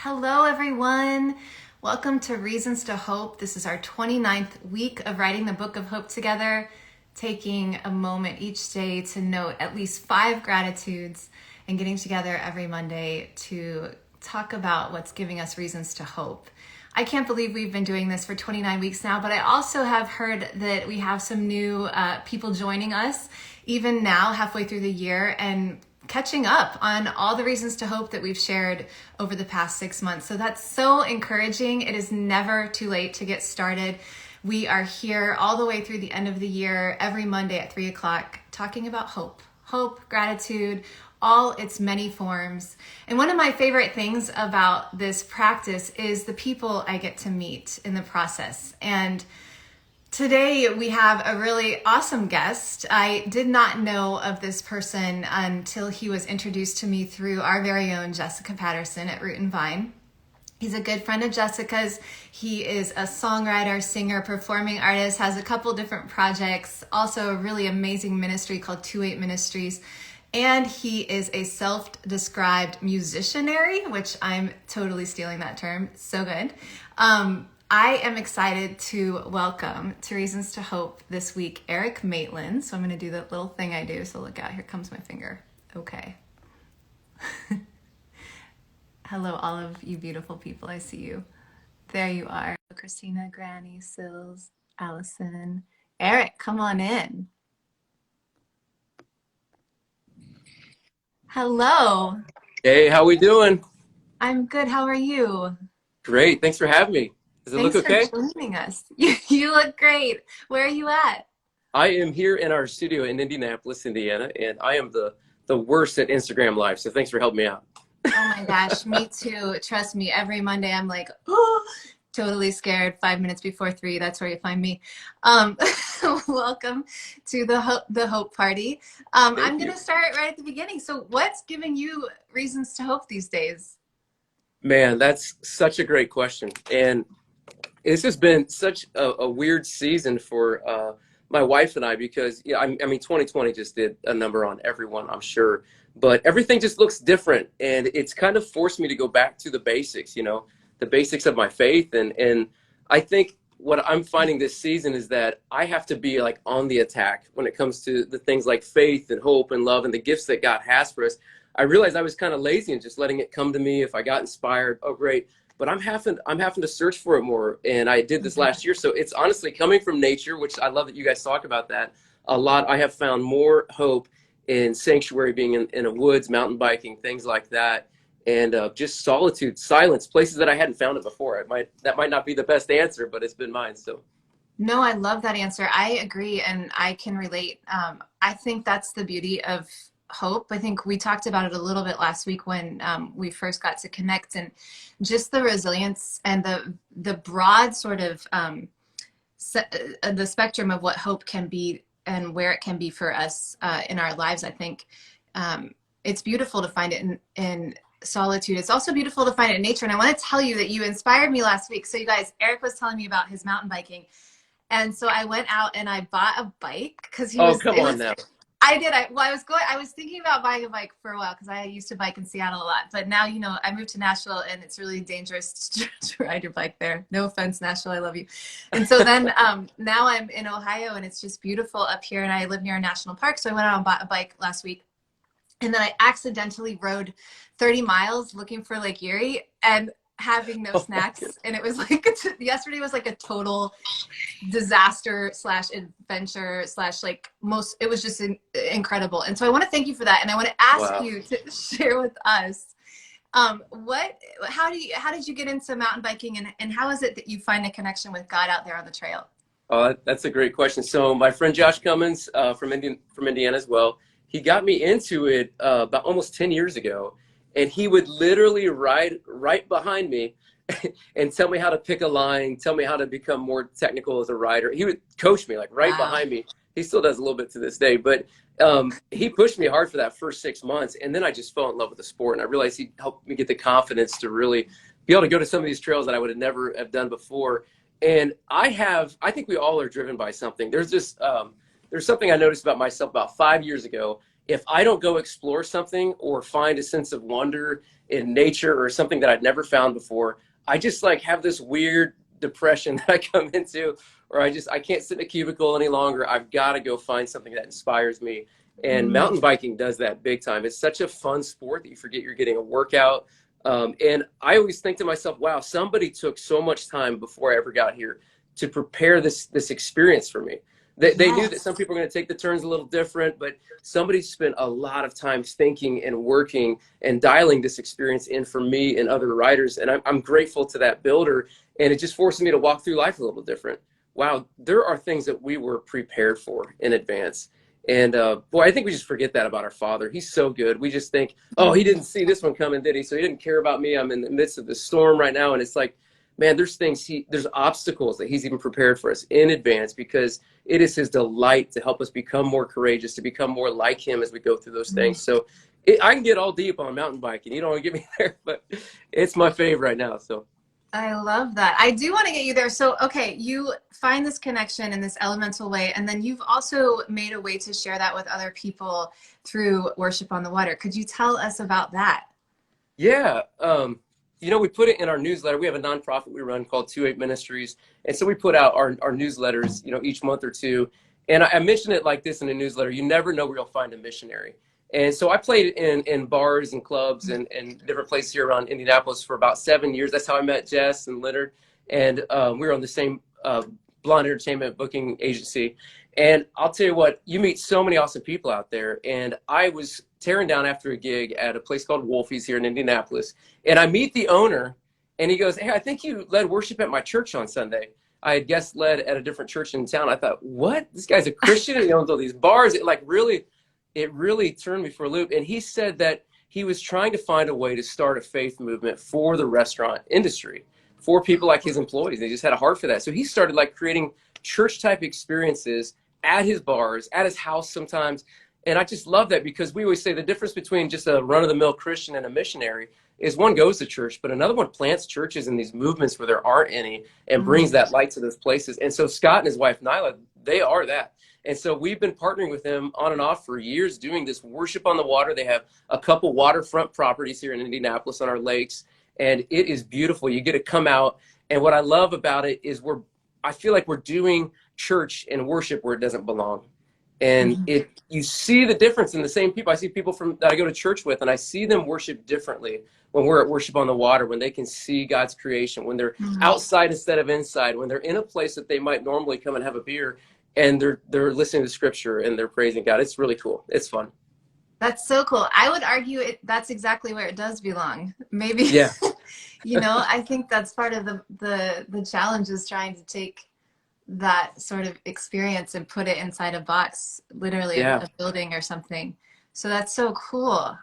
Hello, everyone. Welcome to Reasons to Hope. This is our 29th week of writing the Book of Hope together, taking a moment each day to note at least 5 gratitudes and getting together every Monday to talk about what's giving us reasons to hope. I can't believe we've been doing this for 29 weeks now, but I also have heard that we have some new people joining us even now, halfway through the year, and catching up on all the reasons to hope that we've shared over the past 6 months. So that's so encouraging. It is never too late to get started. We are here all the way through the end of the year, every Monday at 3 o'clock, talking about hope, gratitude, all its many forms. And one of my favorite things about this practice is the people I get to meet in the process. And today we have a really awesome guest. I did not know of this person until he was introduced to me through our very own Jessica Patterson at Root and Vine. He's a good friend of Jessica's. He is a songwriter, singer, performing artist, has a couple different projects, also a really amazing ministry called 28 Ministries. And he is a self-described musicianary, which I'm totally stealing that term. So good. I am excited to welcome to Reasons to Hope this week, Eric Maitlen. So I'm going to do that little thing I do. So look out, here comes my finger. Okay. Hello, all of you beautiful people. I see you. There you are. Christina, Granny, Sills, Allison. Eric, come on in. Hello. Hey, how we doing? I'm good. How are you? Great. Thanks for having me. Does it look okay? Thanks for joining us. You look great. Where are you at? I am here in our studio in Indianapolis, Indiana, and I am the worst at Instagram Live, so thanks for helping me out. Oh my gosh, me too. Trust me, every Monday I'm like, oh, totally scared. 5 minutes before 3, that's where you find me. Welcome to the Hope Party. I'm going to start right at the beginning. So what's giving you reasons to hope these days? Man, that's such a great question. And it's just been such a weird season for my wife and I, because I mean 2020 just did a number on everyone, I'm sure, but everything just looks different, and it's kind of forced me to go back to the basics, the basics of my faith. And I think what I'm finding this season is that I have to be like on the attack when it comes to the things like faith and hope and love and the gifts that God has for us. I realized I was kind of lazy and just letting it come to me. If I got inspired, oh great. But I'm having to search for it more. And I did this last year. So it's honestly coming from nature, which I love that you guys talk about that a lot. I have found more hope in sanctuary, being in a woods, mountain biking, things like that. And just solitude, silence, places that I hadn't found it before. That might not be the best answer, but it's been mine. So. No, I love that answer. I agree. And I can relate. I think that's the beauty of hope. I think we talked about it a little bit last week when we first got to connect, and just the resilience and the broad sort of the spectrum of what hope can be and where it can be for us in our lives. I think it's beautiful to find it in solitude. It's also beautiful to find it in nature. And I want to tell you that you inspired me last week. So you guys, Eric was telling me about his mountain biking. And so I went out and I bought a bike because he was. Oh, come on now. I did. I was thinking about buying a bike for a while because I used to bike in Seattle a lot. But now, I moved to Nashville and it's really dangerous to ride your bike there. No offense, Nashville, I love you. And so then now I'm in Ohio and it's just beautiful up here, and I live near a national park. So I went out and bought a bike last week. And then I accidentally rode 30 miles looking for Lake Erie and having no snacks. And it was like, yesterday was like a total disaster / adventure / it was just incredible. And so I want to thank you for that. And I want to ask you to share with us, how did you get into mountain biking, and how is it that you find a connection with God out there on the trail? Oh, that's a great question. So my friend Josh Cummins from Indiana as well, he got me into it about almost 10 years ago. And he would literally ride right behind me and tell me how to pick a line, tell me how to become more technical as a rider. He would coach me behind me. He still does a little bit to this day, but he pushed me hard for that first 6 months. And then I just fell in love with the sport. And I realized he helped me get the confidence to really be able to go to some of these trails that I would have never have done before. And I think we all are driven by something. There's something I noticed about myself about 5 years ago. if I don't go explore something or find a sense of wonder in nature or something that I'd never found before, I just like have this weird depression that I come into, or I can't sit in a cubicle any longer. I've got to go find something that inspires me. And Mm, mountain biking does that big time. It's such a fun sport that you forget you're getting a workout. And I always think to myself, wow, somebody took so much time before I ever got here to prepare this experience for me. They knew that some yes. people are going to take the turns a little different, but somebody spent a lot of time thinking and working and dialing this experience in for me and other riders. And I'm grateful to that builder. And it just forces me to walk through life a little different. Wow, there are things that we were prepared for in advance. And boy, I think we just forget that about our Father. He's so good. We just think, oh, he didn't see this one coming, did he? So he didn't care about me. I'm in the midst of the storm right now. And it's like, man, there's there's obstacles that he's even prepared for us in advance, because it is his delight to help us become more courageous, to become more like him as we go through those things. So I can get all deep on mountain biking. You don't want to get me there, but it's my fave right now. So I love that. I do want to get you there. So, okay, you find this connection in this elemental way, and then you've also made a way to share that with other people through Worship on the Water. Could you tell us about that? yeah, we put it in our newsletter. We have a nonprofit we run called 28 Ministries. And so we put out our newsletters, each month or two. And I mentioned it like this in a newsletter: you never know where you'll find a missionary. And so I played in bars and clubs and different places here around Indianapolis for about 7 years. That's how I met Jess and Leonard. And we were on the same Blonde Entertainment booking agency. And I'll tell you what, you meet so many awesome people out there. And I was tearing down after a gig at a place called Wolfie's here in Indianapolis. And I meet the owner, and he goes, "Hey, I think you led worship at my church on Sunday." I had guest led at a different church in town. I thought, what? This guy's a Christian and he owns all these bars. It really turned me for a loop. And he said that he was trying to find a way to start a faith movement for the restaurant industry, for people like his employees. They just had a heart for that. So he started like creating church type experiences at his bars, at his house sometimes. And I just love that, because we always say the difference between just a run of the mill Christian and a missionary is one goes to church, but another one plants churches in these movements where there aren't any and brings that light to those places. And so Scott and his wife, Nyla, they are that. And so we've been partnering with them on and off for years, doing this Worship on the Water. They have a couple waterfront properties here in Indianapolis on our lakes, and it is beautiful. You get to come out. And what I love about it is I feel like we're doing church and worship where it doesn't belong. And you see the difference in the same people. I see people that I go to church with, and I see them worship differently when we're at Worship on the Water, when they can see God's creation, when they're outside instead of inside, when they're in a place that they might normally come and have a beer, and they're listening to scripture and they're praising God. It's really cool. It's fun. That's so cool. I would argue that's exactly where it does belong. Maybe, Yeah. I think that's part of the challenge, is trying to take that sort of experience and put it inside a box, literally a building or something. So that's so cool.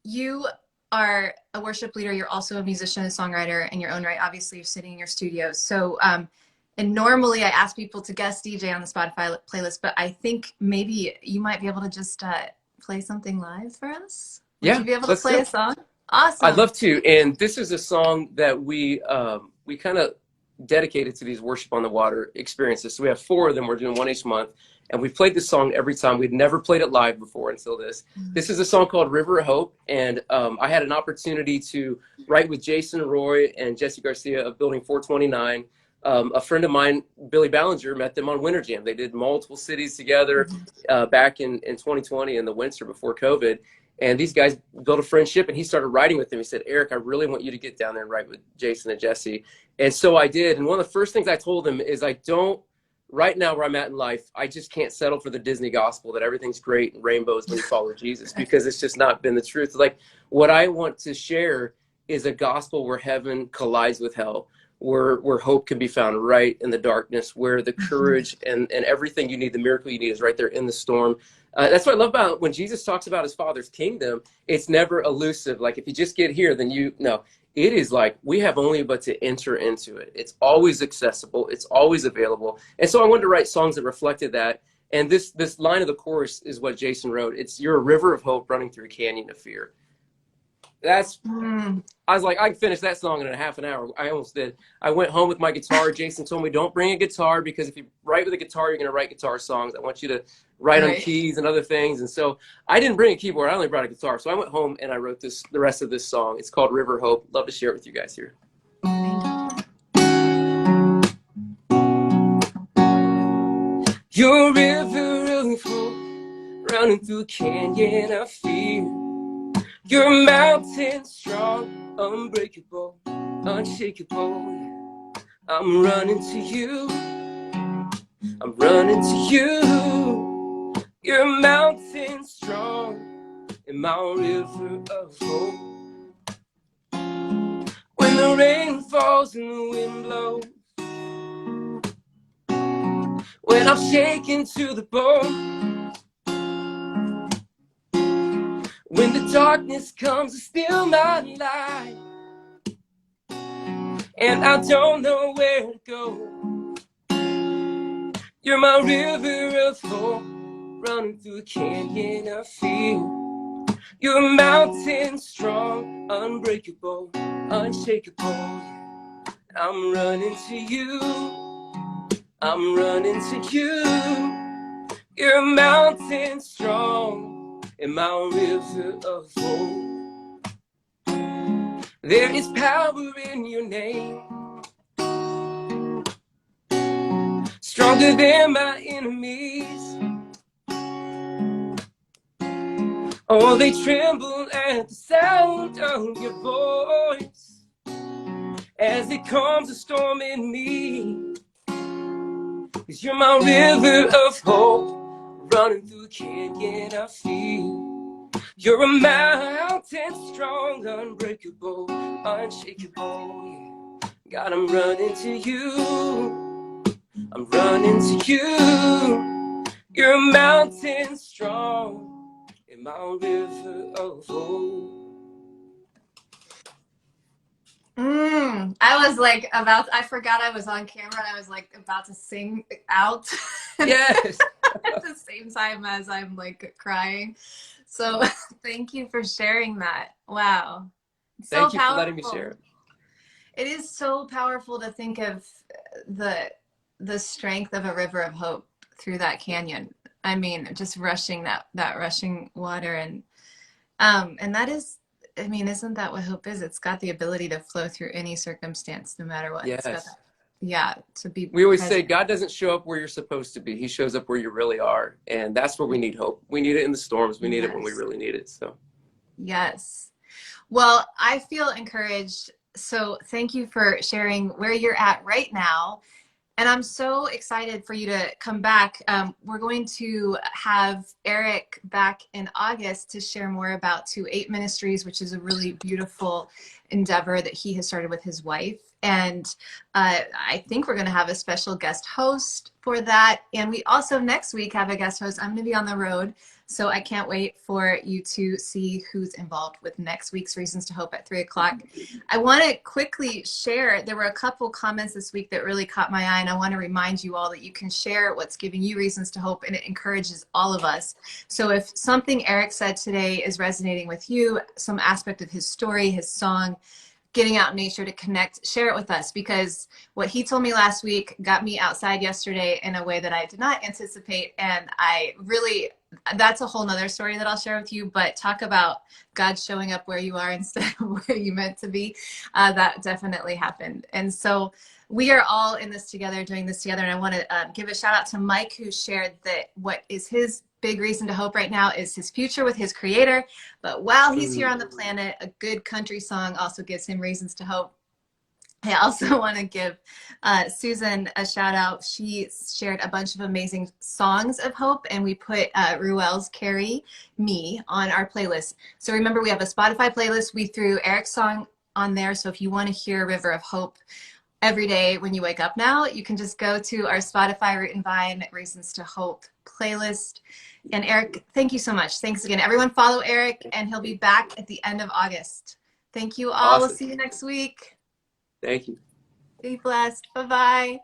You are a worship leader. You're also a musician and songwriter in your own right. Obviously, you're sitting in your studio. So, and normally I ask people to guest DJ on the Spotify playlist, but I think maybe you might be able to just play something live for us. Would you be able to play a song? Awesome. I'd love to. And this is a song that we kind of dedicated to these Worship on the Water experiences. So we have 4 of them. We're doing one each month. And we've played this song every time. We'd never played it live before until this. This is a song called River of Hope. And I had an opportunity to write with Jason Roy and Jesse Garcia of Building 429. A friend of mine, Billy Ballinger, met them on Winter Jam. They did multiple cities together back in 2020 in the winter before COVID. And these guys built a friendship, and he started writing with them. He said, "Eric, I really want you to get down there and write with Jason and Jesse." And so I did. And one of the first things I told him is, right now where I'm at in life, I just can't settle for the Disney gospel that everything's great and rainbows when you follow Jesus, because it's just not been the truth. Like, what I want to share is a gospel where heaven collides with hell, where hope can be found right in the darkness, where the courage and everything you need, the miracle you need, is right there in the storm. That's what I love about when Jesus talks about his Father's kingdom. It's never elusive. Like, if you just get here, then it is like we have only but to enter into it. It's always accessible. It's always available. And so I wanted to write songs that reflected that. And this line of the chorus is what Jason wrote. It's, "You're a river of hope running through a canyon of fear." I I was like, I can finish that song in a half an hour. I almost did. I went home with my guitar. Jason told me, don't bring a guitar, because if you write with a guitar, you're going to write guitar songs. I want you to write on Right. keys and other things. And so I didn't bring a keyboard. I only brought a guitar. So I went home and I wrote the rest of this song. It's called River Hope. Love to share it with you guys here. Your river of hope, running through a canyon of fear. You're a mountain strong, unbreakable, unshakable. I'm running to you. I'm running to you. You're a mountain strong, and my river of hope. When the rain falls and the wind blows, when I'm shaken to the bone, when the darkness comes to steal my life, and I don't know where to go, you're my river of hope, running through a canyon of fear. You're a mountain strong, unbreakable, unshakable. I'm running to you. I'm running to you. You're a mountain strong, and my river of hope. There is power in your name, stronger than my enemies. Oh, they tremble at the sound of your voice as it comes a storm in me. 'Cause you're my river of hope, running through a canyon of fear. You're a mountain strong, unbreakable, unshakable. God, I'm running to you. I'm running to you. You're a mountain strong, and my river of hope. I was like I forgot I was on camera and I was like about to sing out. Yes. At the same time as I'm like crying. So thank you for sharing that. Wow. It's so Thank you for powerful. letting me share it. It is so powerful to think of the strength of a river of hope through that canyon. I mean, just rushing that rushing water and that is, I mean, isn't that what hope is? It's got the ability to flow through any circumstance, no matter what. It's got Yes. that, yeah, to be We always present. say God doesn't show up where you're supposed to be. He shows up where you really are. And that's where we need hope. We need it in the storms. We need it when we really need it. So, Yes. Well, I feel encouraged. So thank you for sharing where you're at right now. And I'm so excited for you to come back. We're going to have Eric back in August to share more about 2-8 Ministries, which is a really beautiful endeavor that he has started with his wife. And I think we're going to have a special guest host for that. And we also next week have a guest host. I'm going to be on the road, so I can't wait for you to see who's involved with next week's Reasons to Hope at 3 o'clock. I want to quickly share, there were a couple comments this week that really caught my eye, and I want to remind you all that you can share what's giving you reasons to hope, and it encourages all of us. So if something Eric said today is resonating with you, some aspect of his story, his song, getting out in nature to connect, share it with us, because what he told me last week got me outside yesterday in a way that I did not anticipate. And I really, that's a whole nother story that I'll share with you, but talk about God showing up where you are instead of where you meant to be. That definitely happened. And so we are all in this together, doing this together. And I want to give a shout out to Mike, who shared that what is his big reason to hope right now is his future with his creator. But while he's here on the planet, a good country song also gives him reasons to hope. I also want to give Susan a shout out. She shared a bunch of amazing songs of hope, and we put Ruel's Carry Me on our playlist. So remember, we have a Spotify playlist. We threw Eric's song on there. So if you want to hear River of Hope every day when you wake up now, you can just go to our Spotify Root and Vine Reasons to Hope playlist. And Eric, thank you so much. Thanks again. Everyone follow Eric, and he'll be back at the end of August. Thank you all. awesome. We'll see you next week. Thank you. Be blessed. Bye-bye.